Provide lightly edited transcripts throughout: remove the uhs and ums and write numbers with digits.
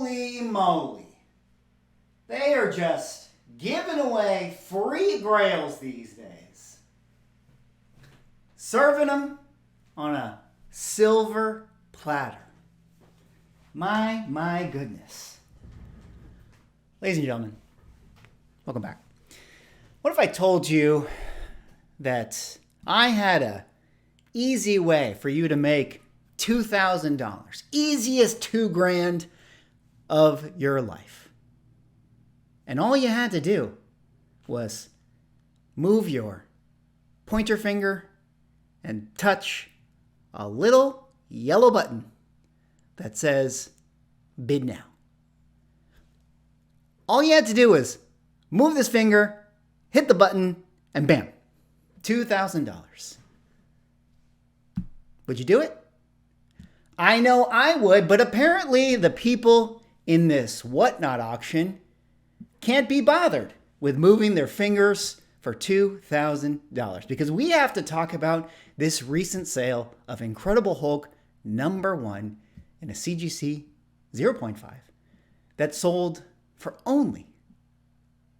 Holy moly. They are just giving away free Grails these days. Serving them on a silver platter. My goodness. Ladies and gentlemen, welcome back. What if I told you that I had a easy way for you to make $2,000, easiest $2,000 of your life. And all you had to do was move your pointer finger and touch a little yellow button that says bid now. All you had to do was move this finger, hit the button, and bam, $2,000. Would you do it? I know I would, but apparently the people in this Whatnot auction can't be bothered with moving their fingers for $2,000 because we have to talk about this recent sale of Incredible Hulk #1 in a CGC 0.5 that sold for only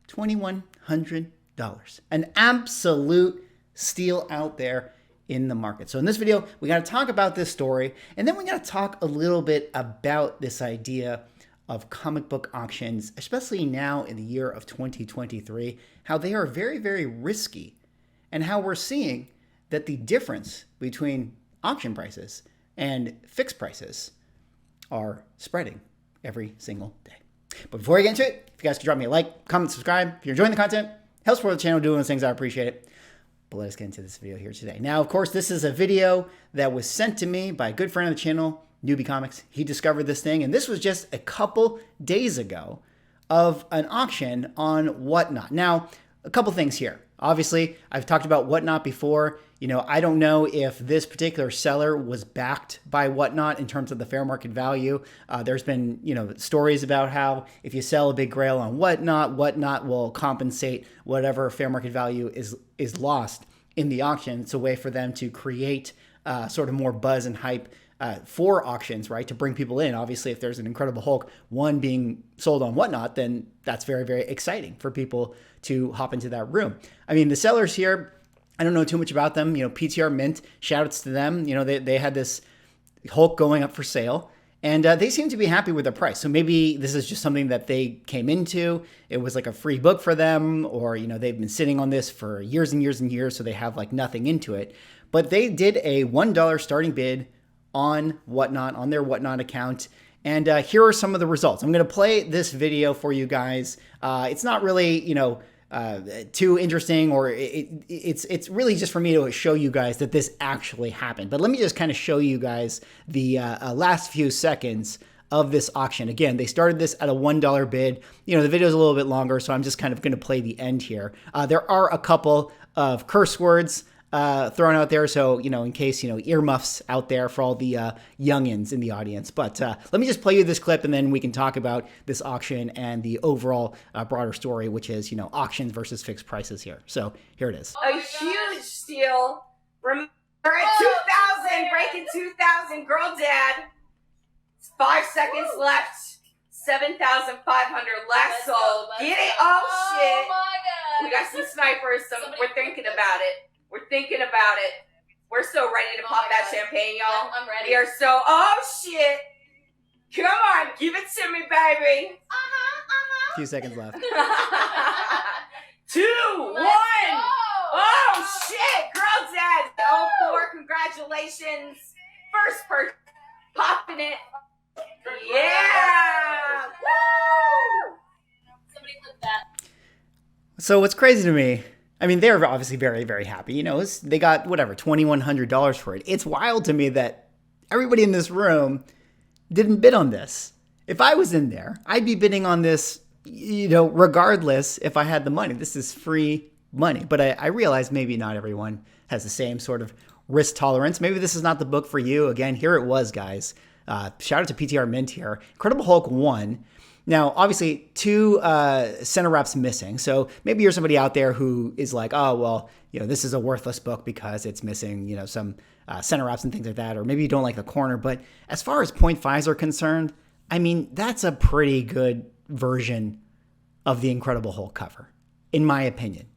$2,100. An absolute steal out there in the market. So in this video, we got to talk about this story, and then we got to talk a little bit about this idea of comic book auctions, especially now in the year of 2023, how they are very, very risky, and how we're seeing that the difference between auction prices and fixed prices are spreading every single day. But before I get into it, if you guys could drop me a like, comment, subscribe. If you're enjoying the content, helps support the channel doing those things, I appreciate it. But let us get into this video here today. Now, of course, this is a video that was sent to me by a good friend of the channel, Newbie Comics. He discovered this thing, and this was just a couple days ago of an auction on Whatnot. Now, a couple things here. Obviously, I've talked about Whatnot before. You know, I don't know if this particular seller was backed by Whatnot in terms of the fair market value. There's been, stories about how if you sell a big Grail on Whatnot, Whatnot will compensate whatever fair market value is lost in the auction. It's a way for them to create sort of more buzz and hype for auctions, right? To bring people in. Obviously, if there's an Incredible Hulk 1 being sold on Whatnot, then that's very, very exciting for people to hop into that room. I mean, the sellers here, I don't know too much about them. PTR Mint, shout outs to them. They had this Hulk going up for sale, and they seem to be happy with their price. So maybe this is just something that they came into. It was like a free book for them, or, they've been sitting on this for years and years and years, so they have like nothing into it. But they did a $1 starting bid on Whatnot, on their Whatnot account. And here are some of the results. I'm going to play this video for you guys. It's not really, too interesting, or it's really just for me to show you guys that this actually happened. But let me just kind of show you guys the last few seconds of this auction. Again, they started this at a $1 bid. The video is a little bit longer, so I'm just kind of going to play the end here. There are a couple of curse words thrown out there, so in case earmuffs out there for all the youngins in the audience. But let me just play you this clip, and then we can talk about this auction and the overall broader story, which is auctions versus fixed prices here. So here it is. A huge steal. Remember at 2,000, breaking 2,000, girl dad. 5 seconds left. 7,500 last sold. Get it? Oh shit! My God! We got some snipers. We're thinking about it. We're thinking about it. We're so ready to pop that champagne, y'all. I'm ready. We are so, oh shit. Come on, give it to me, baby. A few seconds left. 2, 1. Oh shit, girl dad. 04, congratulations. First person, popping it. Yeah. Woo! Somebody clip that. So what's crazy to me, I mean, they're obviously very, very happy. They got whatever, $2,100 for it. It's wild to me that everybody in this room didn't bid on this. If I was in there, I'd be bidding on this, regardless if I had the money. This is free money. But I realize maybe not everyone has the same sort of risk tolerance. Maybe this is not the book for you. Again, here it was, guys. Shout out to PTR Mint here. Incredible Hulk 1. Now, obviously, 2 center wraps missing. So maybe you're somebody out there who is like, oh, well, this is a worthless book because it's missing, some center wraps and things like that. Or maybe you don't like the corner. But as far as 0.5s are concerned, I mean, that's a pretty good version of the Incredible Hulk cover, in my opinion.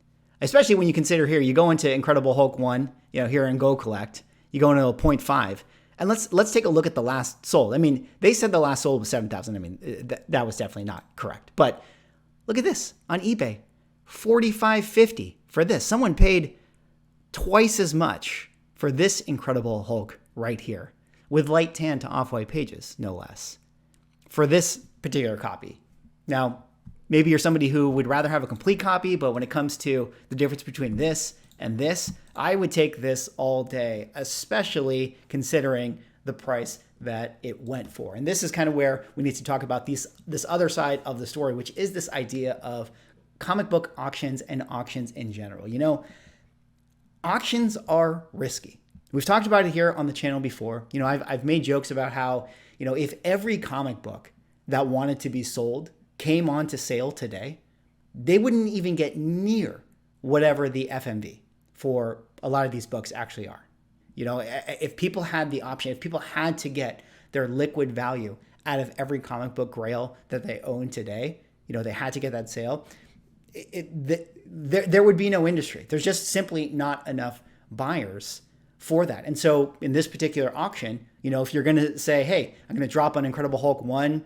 Especially when you consider here, you go into Incredible Hulk 1, here in Go Collect, you go into a 0.5, and let's take a look at the last sold. I mean, they said the last sold was 7,000. I mean, that was definitely not correct. But look at this on eBay, $45.50 for this. Someone paid twice as much for this Incredible Hulk right here, with light tan to off-white pages, no less, for this particular copy. Now, maybe you're somebody who would rather have a complete copy, but when it comes to the difference between this and this, I would take this all day, especially considering the price that it went for. And this is kind of where we need to talk about this other side of the story, which is this idea of comic book auctions and auctions in general. Auctions are risky. We've talked about it here on the channel before. I've made jokes about how, if every comic book that wanted to be sold came onto sale today, they wouldn't even get near whatever the FMV for a lot of these books actually are. If people had the option, if people had to get their liquid value out of every comic book Grail that they own today, they had to get that sale, there would be no industry. There's just simply not enough buyers for that. And so in this particular auction, if you're going to say, hey, I'm going to drop on Incredible Hulk 1,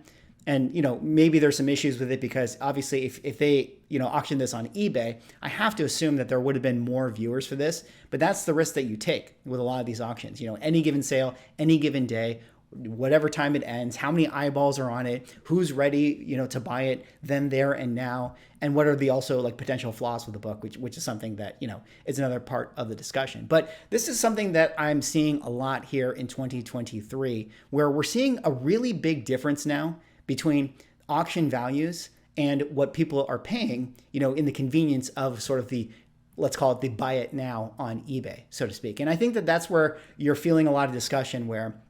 and, maybe there's some issues with it because obviously if they, auction this on eBay, I have to assume that there would have been more viewers for this, but that's the risk that you take with a lot of these auctions. Any given sale, any given day, whatever time it ends, how many eyeballs are on it, who's ready, to buy it then, there, and now, and what are the also like potential flaws with the book, which is something that, is another part of the discussion. But this is something that I'm seeing a lot here in 2023, where we're seeing a really big difference now between auction values and what people are paying, in the convenience of sort of the, let's call it the buy it now on eBay, so to speak. And I think that that's where you're feeling a lot of discussion where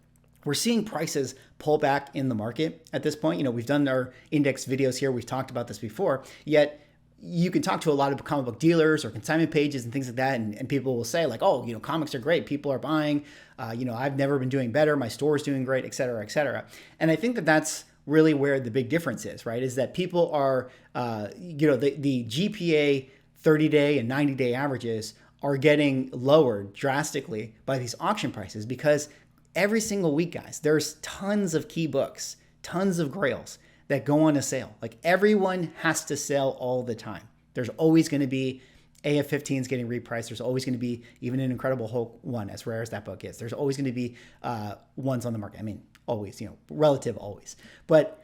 we're seeing prices pull back in the market at this point. We've done our index videos here. We've talked about this before, yet you can talk to a lot of comic book dealers or consignment pages and things like that. And people will say like, oh, comics are great. People are buying, I've never been doing better. My store's doing great, et cetera, et cetera. And I think that that's really where the big difference is, right? Is that people are, the GPA 30-day and 90-day averages are getting lowered drastically by these auction prices because every single week, guys, there's tons of key books, tons of grails that go on a sale. Like everyone has to sell all the time. There's always going to be AF-15s getting repriced. There's always going to be even an Incredible Hulk 1, as rare as that book is. There's always going to be ones on the market. I mean, always, relative always. But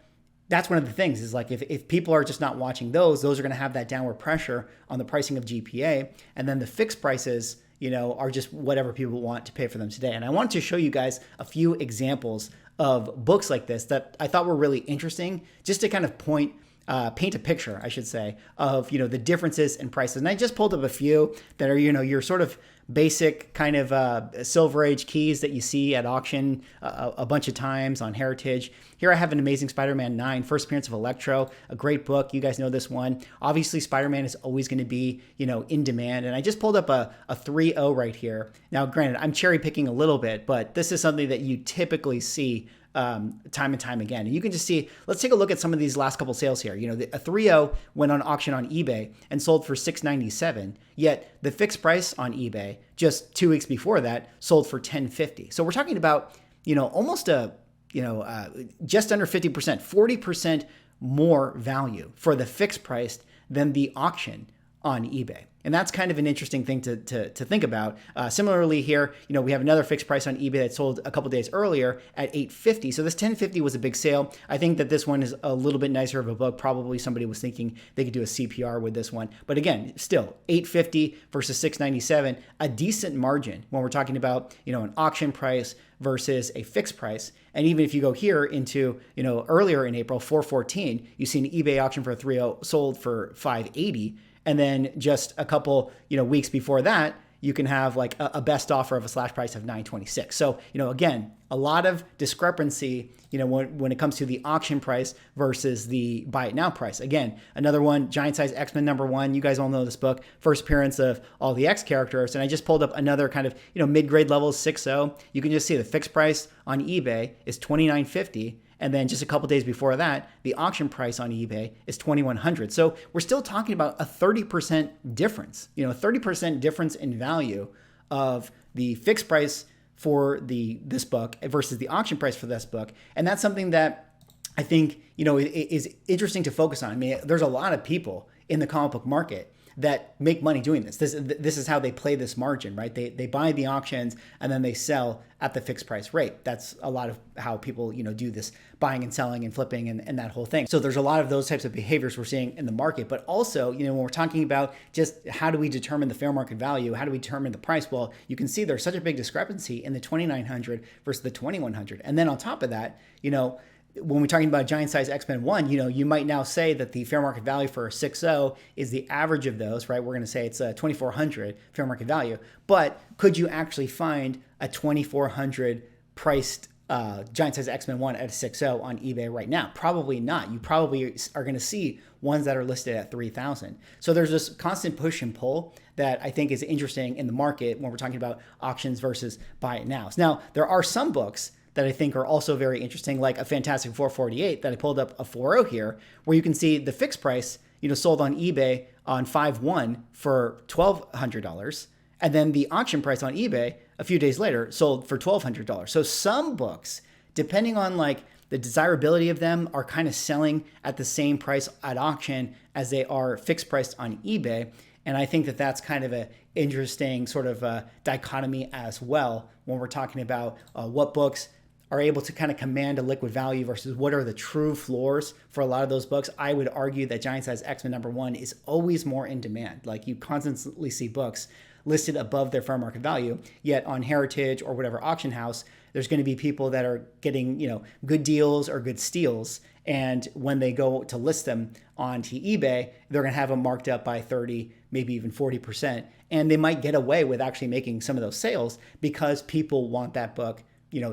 that's one of the things is like if people are just not watching those are going to have that downward pressure on the pricing of GPA. And then the fixed prices, are just whatever people want to pay for them today. And I wanted to show you guys a few examples of books like this that I thought were really interesting, just to kind of paint a picture, I should say, of, the differences in prices. And I just pulled up a few that are, your sort of basic kind of Silver Age keys that you see at auction a bunch of times on Heritage. Here I have an Amazing Spider-Man 9, first appearance of Electro, a great book. You guys know this one. Obviously, Spider-Man is always going to be, in demand. And I just pulled up a 3.0 right here. Now, granted, I'm cherry picking a little bit, but this is something that you typically see time and time again. And you can just see, let's take a look at some of these last couple sales here. A 3.0 went on auction on eBay and sold for $697, yet the fixed price on eBay just 2 weeks before that sold for $1050. So we're talking about, almost just under 50%, 40% more value for the fixed price than the auction on eBay. And that's kind of an interesting thing to think about. Similarly here, we have another fixed price on eBay that sold a couple days earlier at $850. So this $1050 was a big sale. I think that this one is a little bit nicer of a book. Probably somebody was thinking they could do a CPR with this one. But again, still $850 versus $697, a decent margin when we're talking about, an auction price versus a fixed price. And even if you go here into, earlier in April, 4/14, you see an eBay auction for a 3.0 sold for $580. And then just a couple, weeks before that, you can have like a best offer of a slash price of $926. So, again, a lot of discrepancy, when it comes to the auction price versus the buy it now price. Again, another one, Giant Size X-Men #1. You guys all know this book, first appearance of all the X characters. And I just pulled up another kind of, mid-grade level 6.0. You can just see the fixed price on eBay is $29.50. And then just a couple days before that, the auction price on eBay is $2,100. So we're still talking about a 30% difference, a 30% difference in value of the fixed price for this book versus the auction price for this book. And that's something that I think, is interesting to focus on. I mean, there's a lot of people in the comic book market that make money doing this. This is how they play this margin, right? They buy the auctions and then they sell at the fixed price rate. That's a lot of how people, do this buying and selling and flipping and that whole thing. So there's a lot of those types of behaviors we're seeing in the market. But also, when we're talking about just how do we determine the fair market value, how do we determine the price? Well, you can see there's such a big discrepancy in the 2,900 versus the 2,100. And then on top of that, when we're talking about giant size X-Men 1, you might now say that the fair market value for a 6.0 is the average of those, right? We're going to say it's a 2,400 fair market value. But could you actually find a 2,400 priced giant size X-Men 1 at a 6.0 on eBay right now? Probably not. You probably are going to see ones that are listed at 3,000. So there's this constant push and pull that I think is interesting in the market when we're talking about auctions versus buy it nows. Now, there are some books that I think are also very interesting, like a Fantastic 448 that I pulled up a 4.0 here, where you can see the fixed price, sold on eBay on 5/1 for $1,200. And then the auction price on eBay a few days later sold for $1,200. So some books, depending on like the desirability of them, are kind of selling at the same price at auction as they are fixed priced on eBay. And I think that that's kind of an interesting sort of dichotomy as well when we're talking about what books are able to kind of command a liquid value versus what are the true floors for a lot of those books. I would argue that giant size X-Men #1 is always more in demand. Like you constantly see books listed above their fair market value, yet on Heritage or whatever auction house, there's going to be people that are getting, good deals or good steals. And when they go to list them onto eBay, they're going to have them marked up by 30, maybe even 40%. And they might get away with actually making some of those sales because people want that book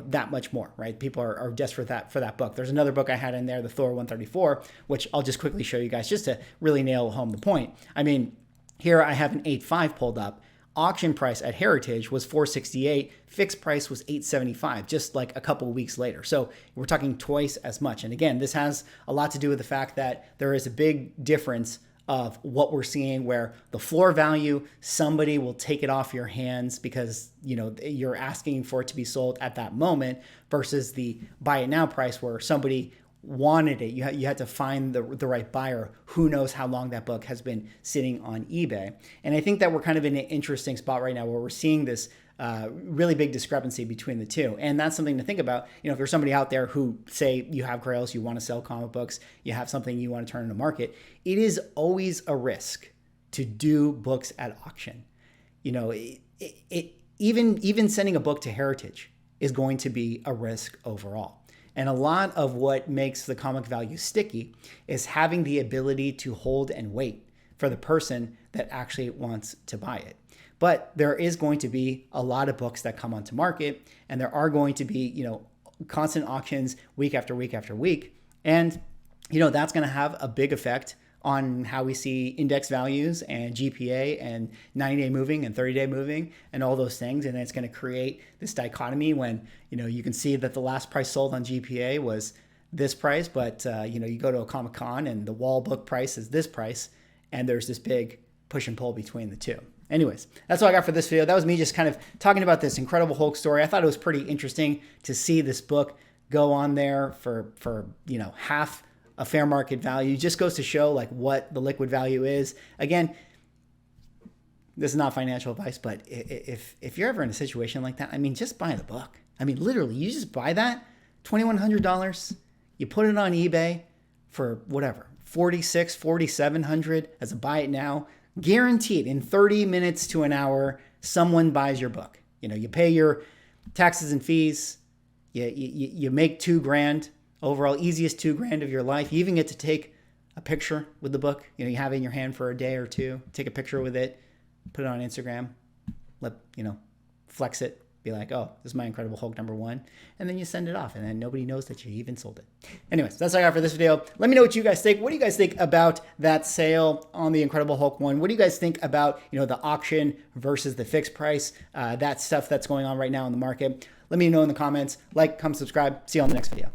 that much more, right? People are desperate for that book. There's another book I had in there, the Thor 134, which I'll just quickly show you guys just to really nail home the point. I mean, here I have an 8.5 pulled up. Auction price at Heritage was $468. Fixed price was $875, just like a couple of weeks later. So we're talking twice as much. And again, this has a lot to do with the fact that there is a big difference of what we're seeing where the floor value, somebody will take it off your hands because, you're asking for it to be sold at that moment versus the buy it now price where somebody wanted it. You had to find the right buyer who knows how long that book has been sitting on eBay. And I think that we're kind of in an interesting spot right now where we're seeing this really big discrepancy between the two. And that's something to think about. If there's somebody out there who say you have Grails, you want to sell comic books, you have something you want to turn into market, it is always a risk to do books at auction. Even sending a book to Heritage is going to be a risk overall. And a lot of what makes the comic value sticky is having the ability to hold and wait for the person that actually wants to buy it. But there is going to be a lot of books that come onto market, and there are going to be, constant auctions week after week after week. And, that's going to have a big effect on how we see index values and GPA and 90-day moving and 30-day moving and all those things. And it's going to create this dichotomy when, you can see that the last price sold on GPA was this price, but, you go to a Comic-Con and the wall book price is this price, and there's this big push and pull between the two. Anyways, that's all I got for this video. That was me just kind of talking about this Incredible Hulk story. I thought it was pretty interesting to see this book go on there for half a fair market value. Just goes to show like what the liquid value is. Again, this is not financial advice, but if you're ever in a situation like that, I mean, just buy the book. I mean, literally, you just buy that $2,100, you put it on eBay for whatever, $4,600, $4,700 as a buy it now. Guaranteed in 30 minutes to an hour, someone buys your book. You pay your taxes and fees. You make $2,000 overall, easiest $2,000 of your life. You even get to take a picture with the book. You have it in your hand for a day or two. Take a picture with it, put it on Instagram, flex it. Be like, oh, this is my Incredible Hulk #1. And then you send it off and then nobody knows that you even sold it. Anyways, that's all I got for this video. Let me know what you guys think. What do you guys think about that sale on the Incredible Hulk 1? What do you guys think about, the auction versus the fixed price? That stuff that's going on right now in the market. Let me know in the comments. Like, comment, subscribe. See you on the next video.